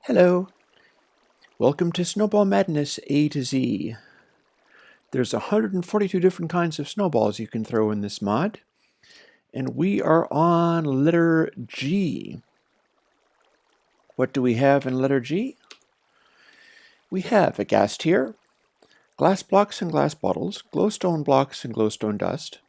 Hello, welcome to Snowball Madness A to Z. There's 142 different kinds of snowballs you can throw in this mod, and we are on letter G. What do we have in letter G? We have a Ghast here, glass blocks and glass bottles, glowstone blocks and glowstone dust,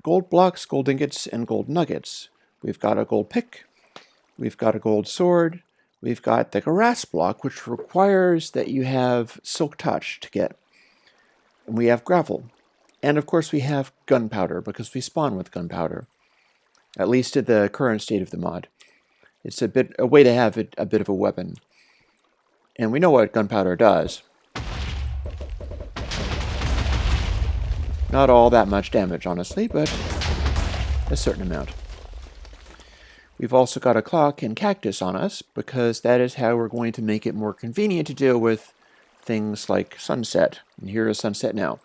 gold blocks, gold ingots, and gold nuggets. We've got a gold pick, we've got a gold sword, we've got the grass block, which requires that you have silk touch to get. And we have gravel. And of course we have gunpowder, because we spawn with gunpowder. At least in the current state of the mod. It's a way to have it a bit of a weapon. And we know what gunpowder does. Not all that much damage, honestly, but a certain amount. We've also got a clock and cactus on us, because that is how we're going to make it more convenient to deal with things like sunset. And here is sunset now.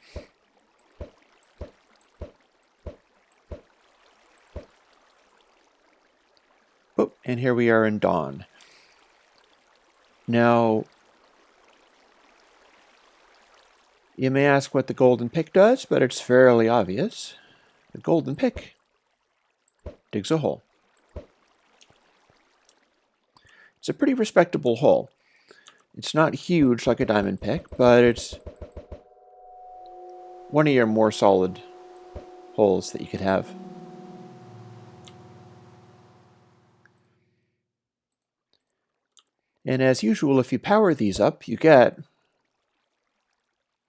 Oh, and here we are in dawn. Now, you may ask what the golden pick does, but it's fairly obvious. The golden pick digs a hole. It's a pretty respectable hole. It's not huge like a diamond pick, but it's one of your more solid holes that you could have. And as usual, if you power these up, you get...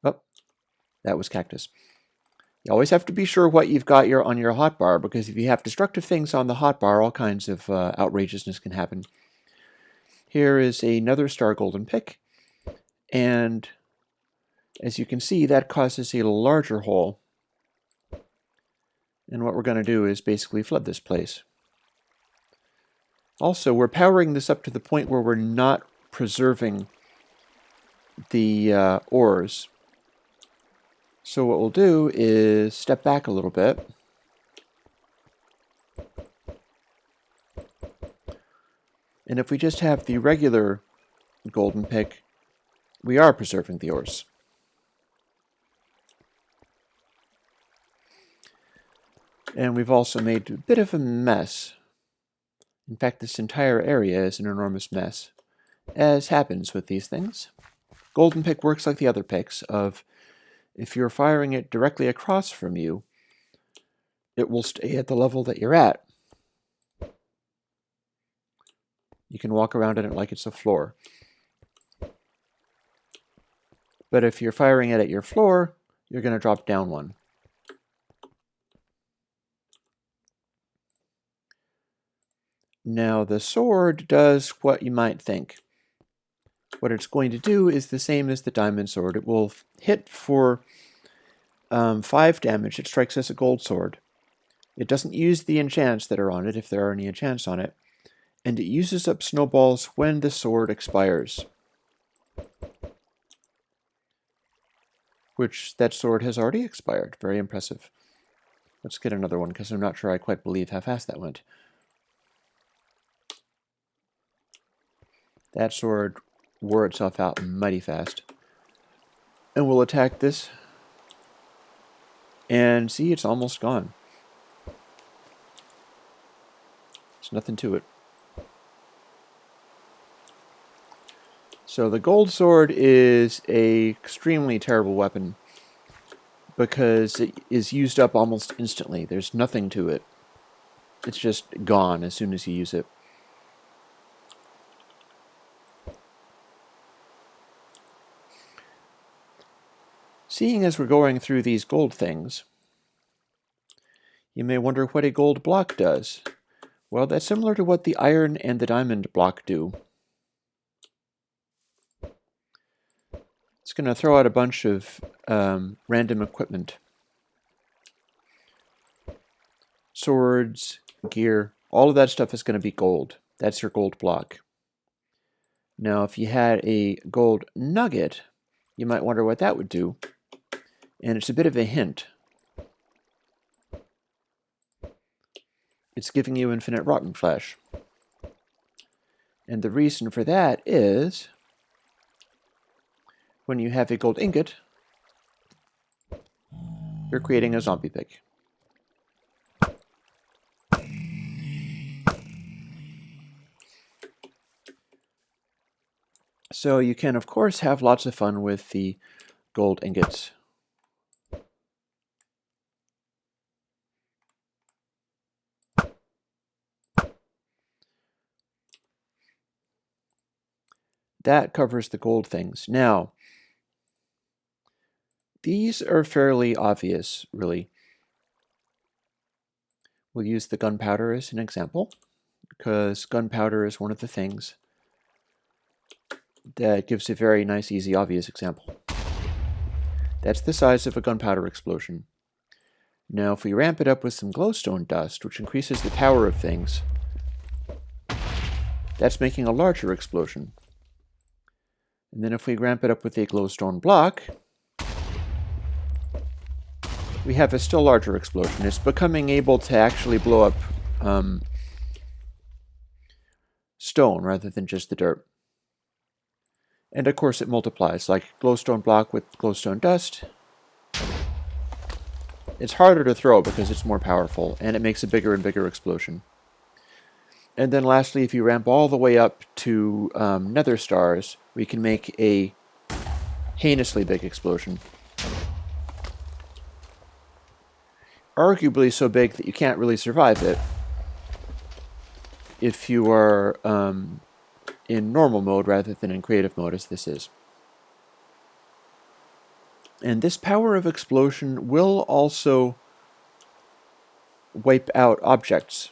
Oh, that was cactus. You always have to be sure what you've got on your hotbar, because if you have destructive things on the hotbar, all kinds of outrageousness can happen. Here is another star golden pick, and as you can see, that causes a larger hole. And what we're going to do is basically flood this place. Also, we're powering this up to the point where we're not preserving the ores. So what we'll do is step back a little bit. And if we just have the regular golden pick, we are preserving the ores. And we've also made a bit of a mess. In fact, this entire area is an enormous mess, as happens with these things. Golden pick works like the other picks of, if you're firing it directly across from you, it will stay at the level that you're at. You can walk around in it like it's a floor. But if you're firing it at your floor, you're going to drop down one. Now the sword does what you might think. What it's going to do is the same as the diamond sword. It will hit for 5 damage. It strikes as a gold sword. It doesn't use the enchants that are on it, if there are any enchants on it. And it uses up snowballs when the sword expires. Which that sword has already expired. Very impressive. Let's get another one, because I'm not sure I quite believe how fast that went. That sword wore itself out mighty fast. And we'll attack this. And see, it's almost gone. There's nothing to it. So the gold sword is an extremely terrible weapon, because it is used up almost instantly. There's nothing to it. It's just gone as soon as you use it. Seeing as we're going through these gold things, you may wonder what a gold block does. Well, that's similar to what the iron and the diamond block do. It's going to throw out a bunch of random equipment. Swords, gear, all of that stuff is going to be gold. That's your gold block. Now, if you had a gold nugget, you might wonder what that would do. And it's a bit of a hint. It's giving you infinite rotten flesh. And the reason for that is when you have a gold ingot, you're creating a zombie pig. So you can, of course, have lots of fun with the gold ingots. That covers the gold things. Now, these are fairly obvious, really. We'll use the gunpowder as an example, because gunpowder is one of the things that gives a very nice, easy, obvious example. That's the size of a gunpowder explosion. Now, if we ramp it up with some glowstone dust, which increases the power of things, that's making a larger explosion. And then if we ramp it up with a glowstone block, we have a still larger explosion. It's becoming able to actually blow up stone rather than just the dirt. And of course it multiplies, like glowstone block with glowstone dust. It's harder to throw because it's more powerful, and it makes a bigger and bigger explosion. And then lastly, if you ramp all the way up to nether stars, we can make a heinously big explosion. Arguably so big that you can't really survive it if you are in normal mode rather than in creative mode, as this is. And this power of explosion will also wipe out objects,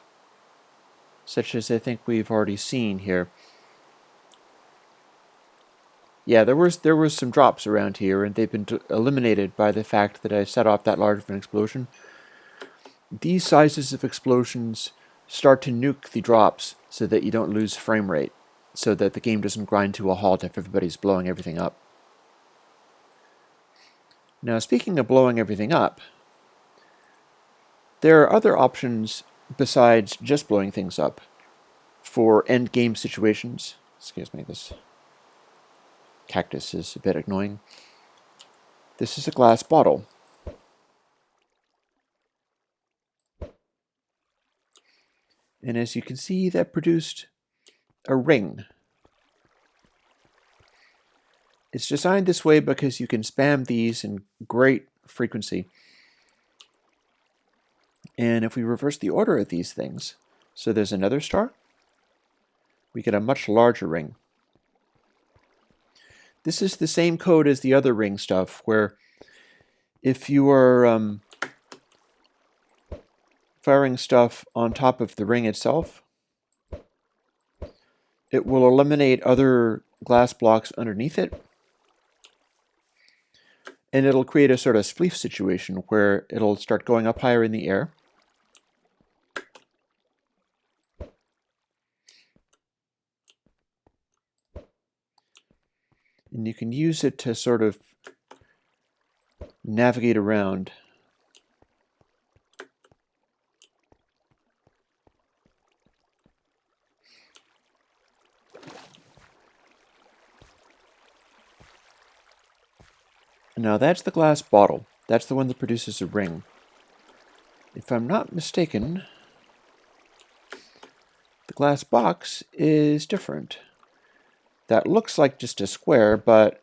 such as I think we've already seen here. Yeah, there was some drops around here, and they've been eliminated by the fact that I set off that large of an explosion. These sizes of explosions start to nuke the drops so that you don't lose frame rate, so that the game doesn't grind to a halt if everybody's blowing everything up. Now, speaking of blowing everything up, there are other options besides just blowing things up for end game situations. Excuse me, this cactus is a bit annoying. This is a glass bottle. And as you can see, that produced a ring. It's designed this way because you can spam these in great frequency. And if we reverse the order of these things, so there's another star, we get a much larger ring. This is the same code as the other ring stuff, where if you are firing stuff on top of the ring itself, it will eliminate other glass blocks underneath it, and it'll create a sort of spleef situation where it'll start going up higher in the air. And you can use it to sort of navigate around. Now that's the glass bottle. That's the one that produces a ring. If I'm not mistaken, the glass box is different. That looks like just a square, but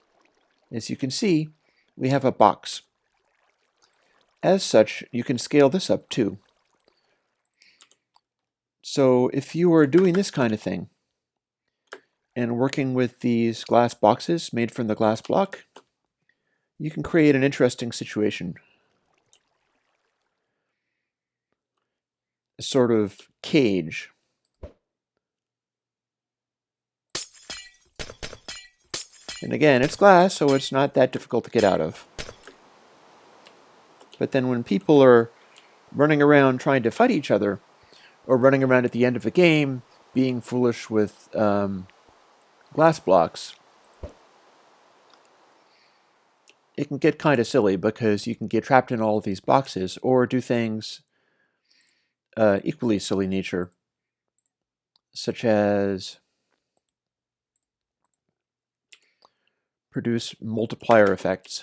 as you can see, we have a box. As such, you can scale this up too. So if you are doing this kind of thing and working with these glass boxes made from the glass block, you can create an interesting situation. A sort of cage. And again, it's glass, so it's not that difficult to get out of. But then when people are running around trying to fight each other, or running around at the end of the game being foolish with glass blocks, it can get kind of silly because you can get trapped in all of these boxes or do things equally silly nature, such as produce multiplier effects.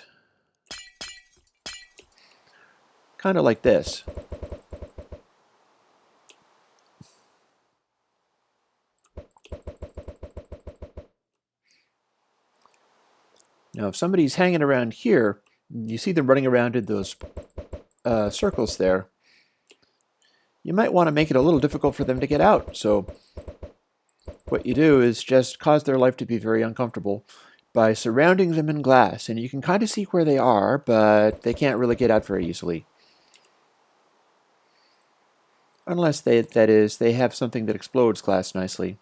Kind of like this. Now, if somebody's hanging around here, you see them running around in those circles there, you might want to make it a little difficult for them to get out. So what you do is just cause their life to be very uncomfortable by surrounding them in glass. And you can kind of see where they are, but they can't really get out very easily. Unless they have something that explodes glass nicely.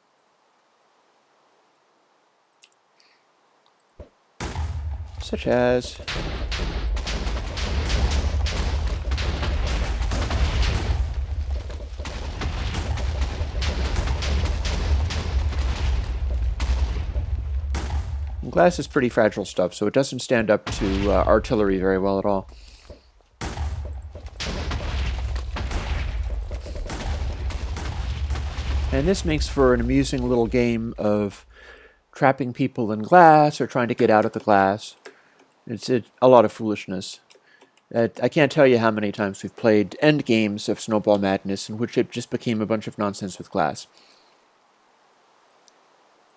Such as... glass is pretty fragile stuff, so it doesn't stand up to artillery very well at all. And this makes for an amusing little game of trapping people in glass or trying to get out of the glass. It's a lot of foolishness. I can't tell you how many times we've played end games of Snowball Madness in which it just became a bunch of nonsense with glass.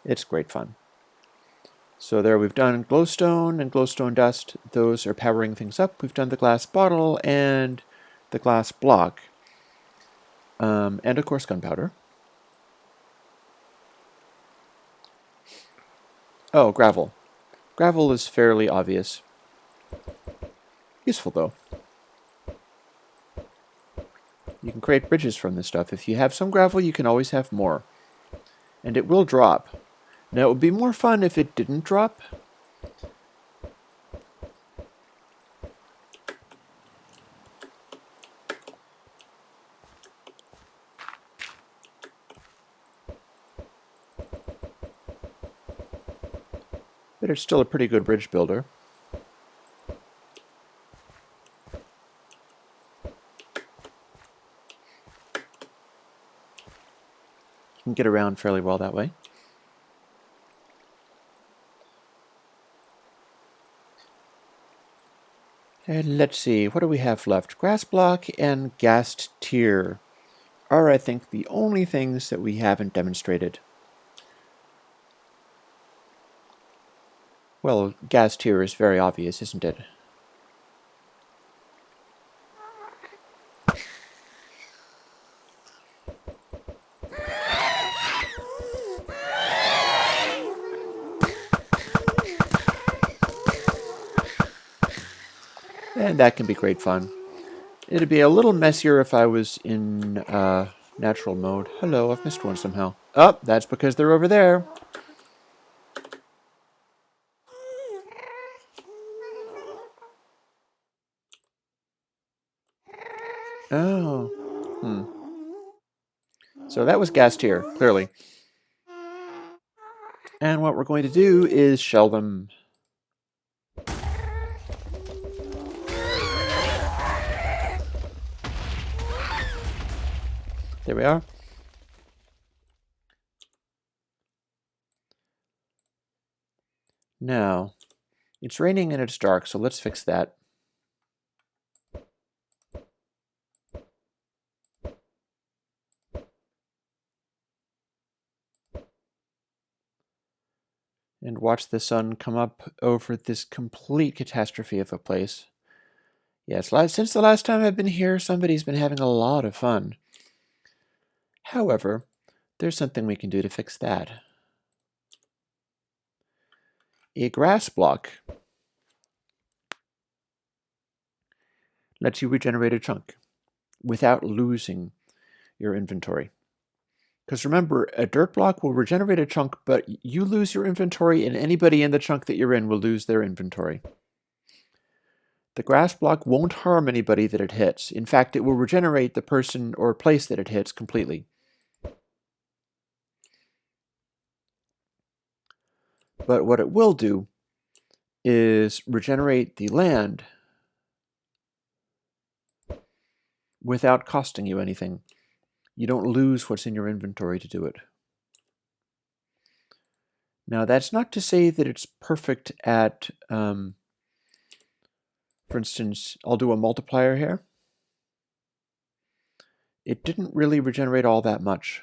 It's great fun. So there we've done glowstone and glowstone dust. Those are powering things up. We've done the glass bottle and the glass block. And of course gunpowder. Oh, gravel. Gravel is fairly obvious. Useful though. You can create bridges from this stuff. If you have some gravel, you can always have more. And it will drop. Now, it would be more fun if it didn't drop. But it's still a pretty good bridge builder. You can get around fairly well that way. And let's see, what do we have left? Grass block and Ghast tier are, I think, the only things that we haven't demonstrated. Well, Ghast tier is very obvious, isn't it? And that can be great fun. It'd be a little messier if I was in natural mode. Hello, I've missed one somehow. Oh, that's because they're over there. Oh. So that was Ghast tier, clearly. And what we're going to do is shell them. There we are. Now, it's raining and it's dark, so let's fix that. And watch the sun come up over this complete catastrophe of a place. Yes, since the last time I've been here, somebody's been having a lot of fun. However, there's something we can do to fix that. A grass block lets you regenerate a chunk without losing your inventory. Because remember, a dirt block will regenerate a chunk, but you lose your inventory, and anybody in the chunk that you're in will lose their inventory. The grass block won't harm anybody that it hits. In fact, it will regenerate the person or place that it hits completely. But what it will do is regenerate the land without costing you anything. You don't lose what's in your inventory to do it. Now that's not to say that it's perfect at, for instance, I'll do a multiplier here. It didn't really regenerate all that much.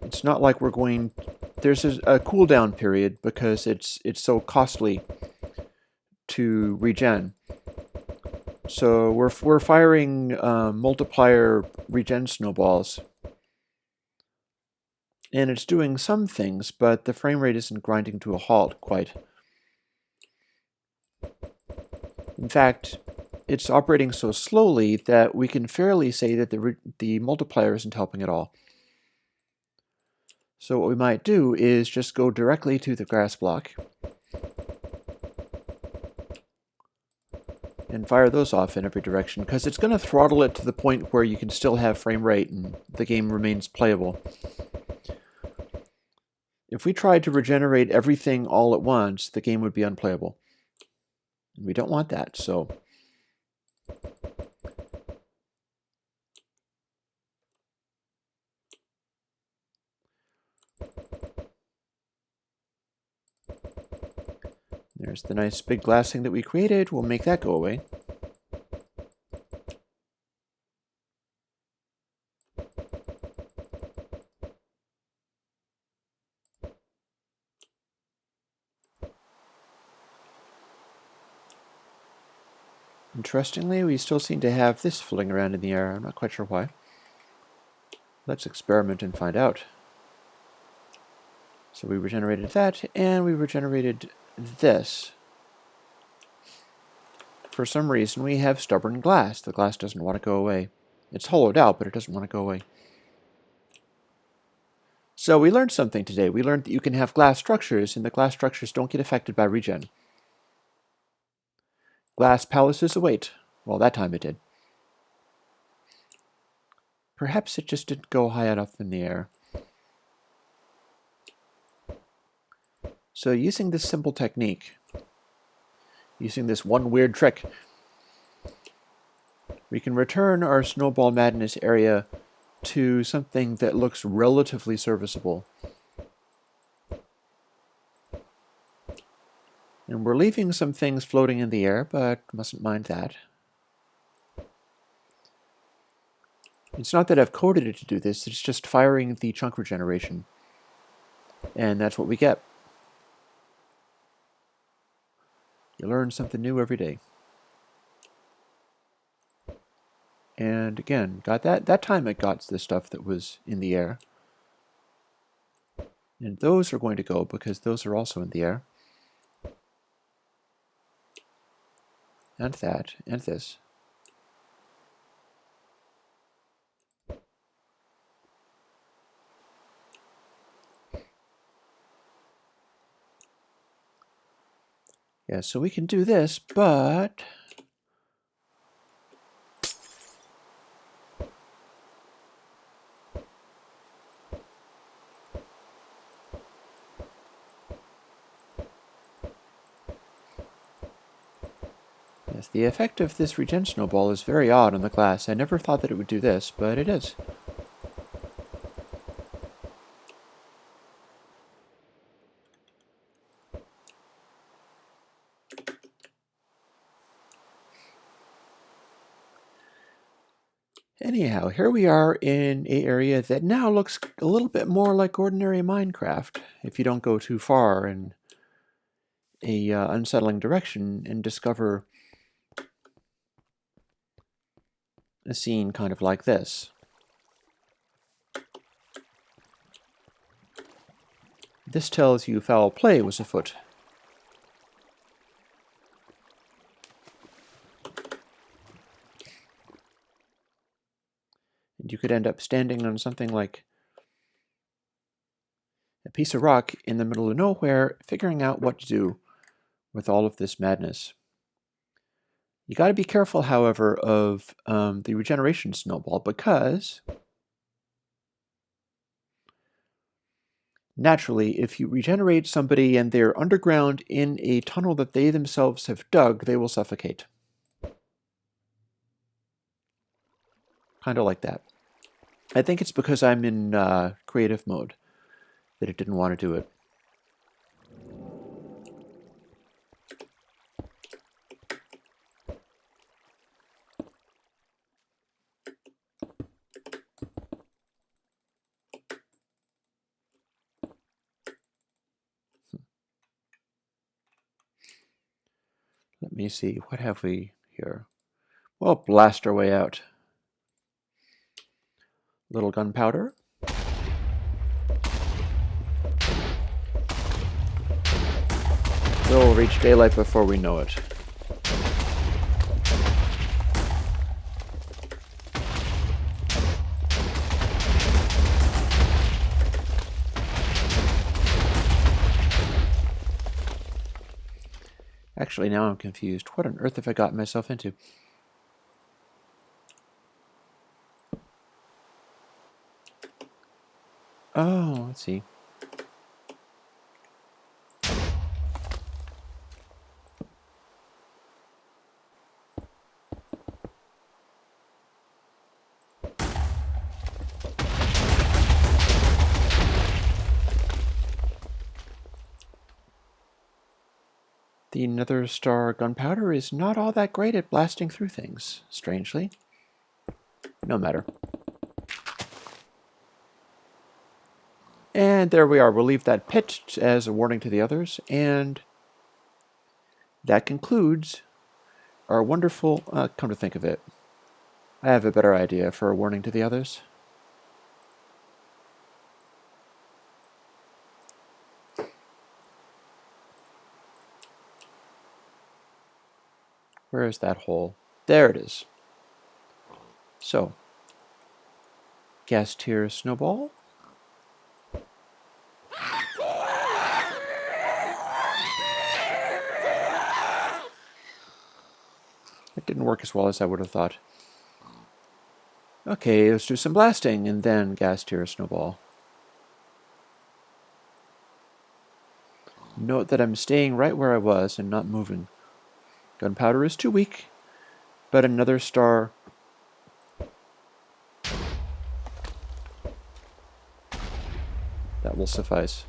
It's not like we're going... There's a cooldown period because it's so costly to regen. So we're firing multiplier regen snowballs. And it's doing some things, but the frame rate isn't grinding to a halt quite. In fact, it's operating so slowly that we can fairly say that the multiplier isn't helping at all. So what we might do is just go directly to the grass block and fire those off in every direction, because it's going to throttle it to the point where you can still have frame rate and the game remains playable. If we tried to regenerate everything all at once, the game would be unplayable. We don't want that, so... There's the nice big glassing that we created. We'll make that go away. Interestingly, we still seem to have this floating around in the air. I'm not quite sure why. Let's experiment and find out. So we regenerated that, and we regenerated this. For some reason, we have stubborn glass. The glass doesn't want to go away. It's hollowed out, but it doesn't want to go away. So we learned something today. We learned that you can have glass structures, and the glass structures don't get affected by regen. Glass palaces await. Well, that time it did. Perhaps it just didn't go high enough in the air. So using this simple technique, using this one weird trick, we can return our Snowball Madness area to something that looks relatively serviceable. And we're leaving some things floating in the air, but mustn't mind that. It's not that I've coded it to do this, it's just firing the chunk regeneration. And that's what we get. You learn something new every day. And again, got that time it got the stuff that was in the air. And those are going to go because those are also in the air. And that, and this. Yeah, so we can do this, but... Yes, the effect of this regen snowball is very odd on the glass. I never thought that it would do this, but it is. Anyhow, here we are in an area that now looks a little bit more like ordinary Minecraft, if you don't go too far in a unsettling direction and discover a scene kind of like this. This tells you foul play was afoot. And you could end up standing on something like a piece of rock in the middle of nowhere, figuring out what to do with all of this madness. You got to be careful, however, of the regeneration snowball, because naturally, if you regenerate somebody and they're underground in a tunnel that they themselves have dug, they will suffocate. Kind of like that. I think it's because I'm in creative mode that it didn't want to do it. Let me see, what have we here? We'll blast our way out. Little gunpowder. We'll reach daylight before we know it. Actually, now I'm confused. What on earth have I gotten myself into? Oh, let's see. The Nether Star Gunpowder is not all that great at blasting through things, strangely. No matter. And there we are. We'll leave that pit as a warning to the others, and that concludes our wonderful... come to think of it, I have a better idea for a warning to the others. Where is that hole? There it is. So, Ghast here, Snowball. It didn't work as well as I would have thought. Okay, let's do some blasting, and then Ghast here, Snowball. Note that I'm staying right where I was and not moving. Gunpowder is too weak, but another star... that will suffice.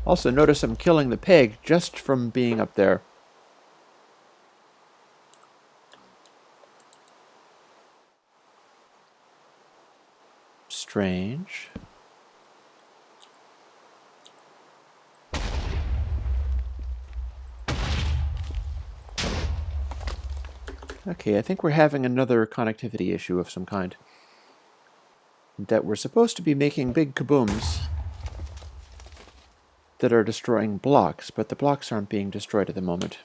Also, notice I'm killing the pig just from being up there. Strange. Okay, I think we're having another connectivity issue of some kind. That we're supposed to be making big kabooms that are destroying blocks, but the blocks aren't being destroyed at the moment.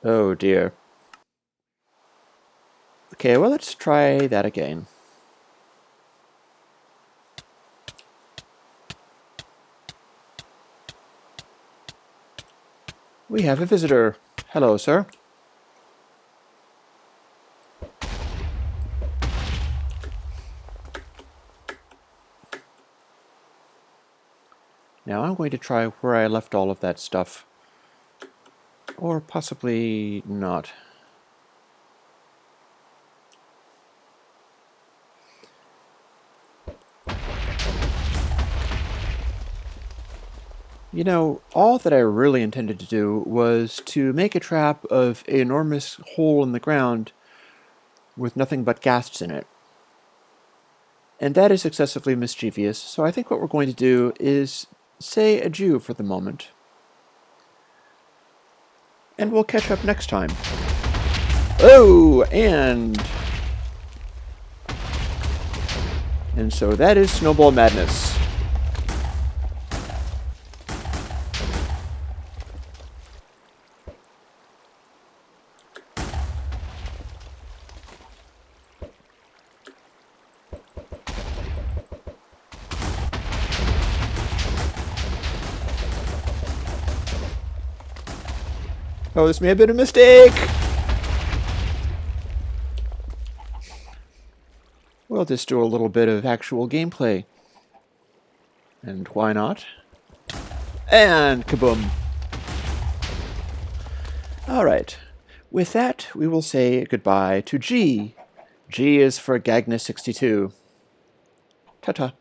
Oh dear. Okay, well, let's try that again. We have a visitor. Hello, sir. Now I'm going to try where I left all of that stuff. Or possibly not. You know, all that I really intended to do was to make a trap of an enormous hole in the ground with nothing but ghasts in it. And that is excessively mischievous, so I think what we're going to do is say adieu for the moment. And we'll catch up next time. Oh, and so that is Snowball Madness. Oh, this may have been a mistake! We'll just do a little bit of actual gameplay. And why not? And kaboom! Alright. With that, we will say goodbye to G. G is for Gagna62. Ta-ta.